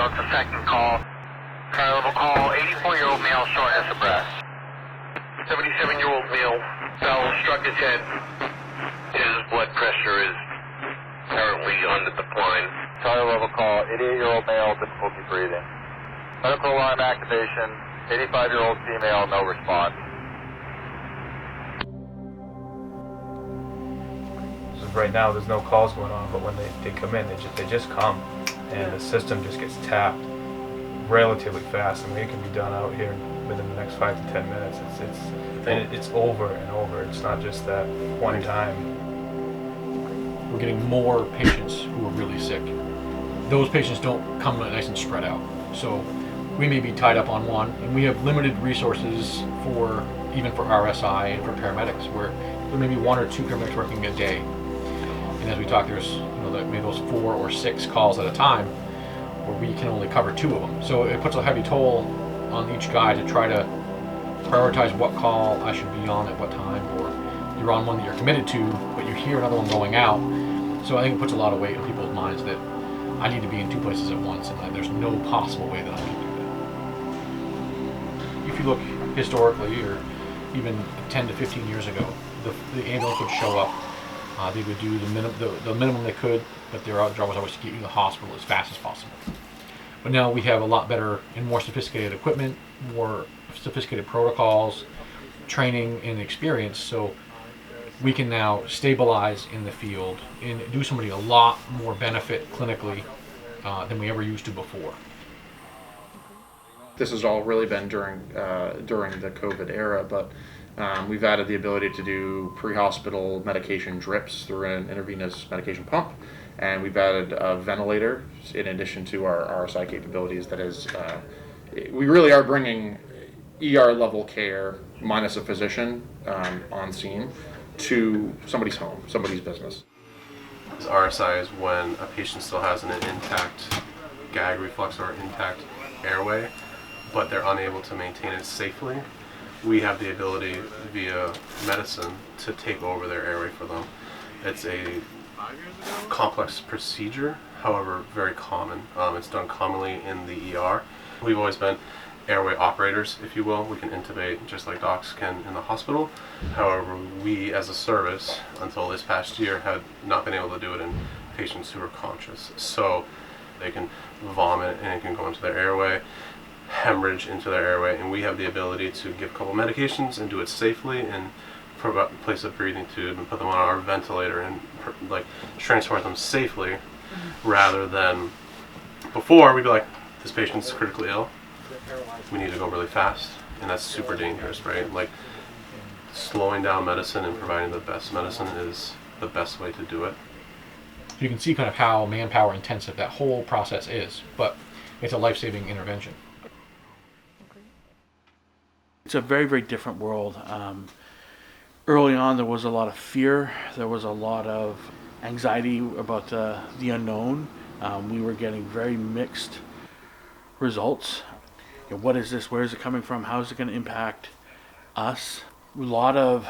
it's the second call. Trial level call, 84-year-old male, shortness of breath. 77-year-old male fell, struck his head. His blood pressure is currently on the decline. Trial level call, 88-year-old male, difficulty breathing. Medical alarm activation, 85-year-old female, no response. Right now there's no calls going on, but when they come in, they just come, and the system just gets tapped relatively fast. I mean, it can be done out here within the next 5 to 10 minutes. It's over and over. It's not just that one time. We're getting more patients who are really sick. Those patients don't come nice and spread out. So we may be tied up on one, and we have limited resources even for RSI and for paramedics, where there may be 1 or 2 paramedics working a day. And as we talk, there's maybe those 4 or 6 calls at a time where we can only cover 2 of them. So it puts a heavy toll on each guy to try to prioritize what call I should be on at what time, or you're on one that you're committed to, but you hear another one going out. So I think it puts a lot of weight on people's minds that I need to be in 2 places at once, and there's no possible way that I can do that. If you look historically, or even 10 to 15 years ago, the ambulance would show up. They would do the minimum they could, but their job was always to get you to the hospital as fast as possible. But now we have a lot better and more sophisticated equipment, more sophisticated protocols, training, and experience, so we can now stabilize in the field and do somebody a lot more benefit clinically than we ever used to before. This has all really been during the COVID era, but we've added the ability to do pre-hospital medication drips through an intravenous medication pump, and we've added a ventilator in addition to our RSI capabilities. That is, we really are bringing ER level care minus a physician on scene to somebody's home, somebody's business. RSI is when a patient still has an intact gag reflex or intact airway, but they're unable to maintain it safely. We have the ability via medicine to take over their airway for them. It's a complex procedure, however very common. It's done commonly in the ER. We've always been airway operators, if you will. We can intubate just like docs can in the hospital. However, we as a service, until this past year, had not been able to do it in patients who are conscious. So they can vomit and it can go into their airway, hemorrhage into their airway, and we have the ability to give a couple medications and do it safely and place a breathing tube and put them on our ventilator and transport them safely, rather than before we'd be like, this patient's critically ill, we need to go really fast, and that's super dangerous, right? Like, slowing down medicine and providing the best medicine is the best way to do it. You can see kind of how manpower intensive that whole process is, but it's a life-saving intervention. It's a very, very different world. Early on, there was a lot of fear. There was a lot of anxiety about the unknown. We were getting very mixed results. What is this? Where is it coming from? How is it going to impact us? A lot of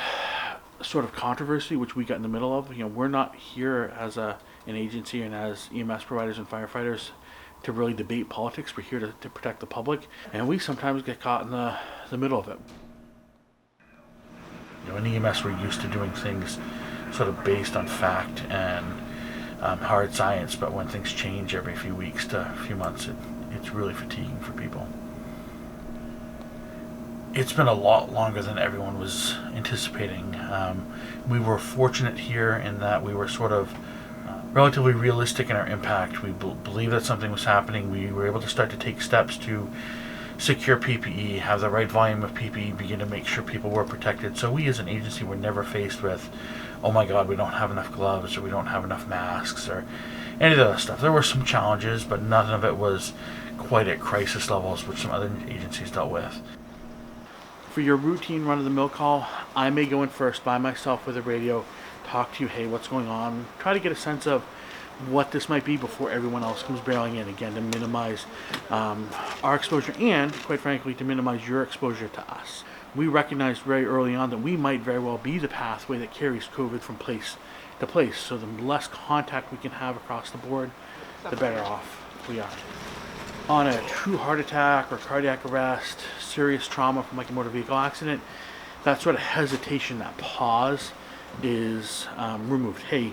sort of controversy, which we got in the middle of. We're not here as an agency and as EMS providers and firefighters to really debate politics. We're here to protect the public, and we sometimes get caught in the middle of it. In EMS, we're used to doing things sort of based on fact and hard science, but when things change every few weeks to a few months, it's really fatiguing for people. It's been a lot longer than everyone was anticipating. We were fortunate here in that we were sort of relatively realistic in our impact. We believed that something was happening. We were able to start to take steps to secure PPE, have the right volume of PPE, begin to make sure people were protected. So we as an agency were never faced with, oh my God, we don't have enough gloves, or we don't have enough masks, or any of that stuff. There were some challenges, but none of it was quite at crisis levels, which some other agencies dealt with. For your routine run-of-the-mill call, I may go in first by myself with a radio, talk to you, hey, what's going on, try to get a sense of what this might be before everyone else comes barreling in, again, to minimize our exposure and, quite frankly, to minimize your exposure to us. We recognized very early on that we might very well be the pathway that carries COVID from place to place, so the less contact we can have across the board, the better off we are. on a true heart attack or cardiac arrest, serious trauma from like a motor vehicle accident, that sort of hesitation, that pause is removed. Hey,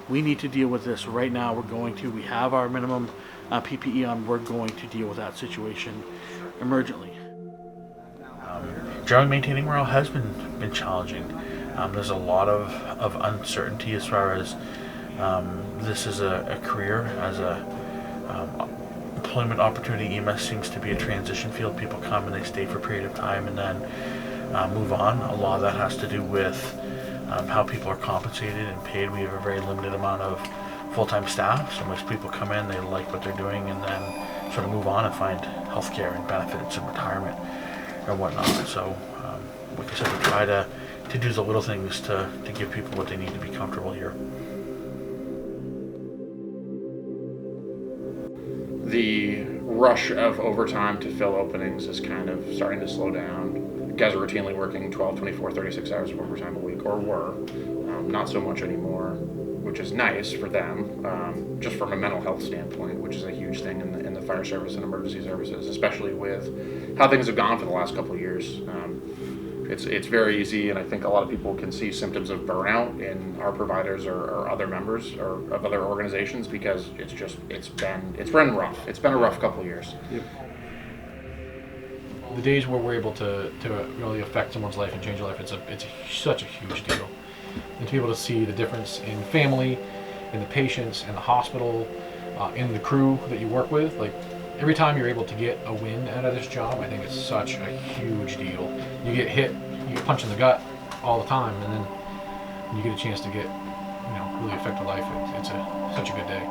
we need to deal with this right now. We have our minimum PPE on. We're going to deal with that situation emergently. Generally maintaining morale has been challenging. There's a lot of uncertainty as far as this is a career, as a employment opportunity. EMS seems to be a transition field. People come and they stay for a period of time and then move on. A lot of that has to do with how people are compensated and paid. We have a very limited amount of full-time staff, so most people come in, they like what they're doing, and then sort of move on and find healthcare and benefits and retirement or whatnot. So, like I said, we try to do the little things to give people what they need to be comfortable here. The rush of overtime to fill openings is kind of starting to slow down. Guys are routinely working 12, 24, 36 hours of overtime a week, or were. Not so much anymore, which is nice for them, just from a mental health standpoint, which is a huge thing in the fire service and emergency services, especially with how things have gone for the last couple of years. It's very easy, and I think a lot of people can see symptoms of burnout in our providers or other members or of other organizations, because it's been rough. It's been a rough couple of years. Yep. The days where we're able to really affect someone's life and change their life, it's such a huge deal. And to be able to see the difference in family, in the patients, in the hospital, in the crew that you work with, like every time you're able to get a win out of this job, I think it's such a huge deal. You get hit, you get punched in the gut all the time, and then when you get a chance to get, really affect a life, it's such a good day.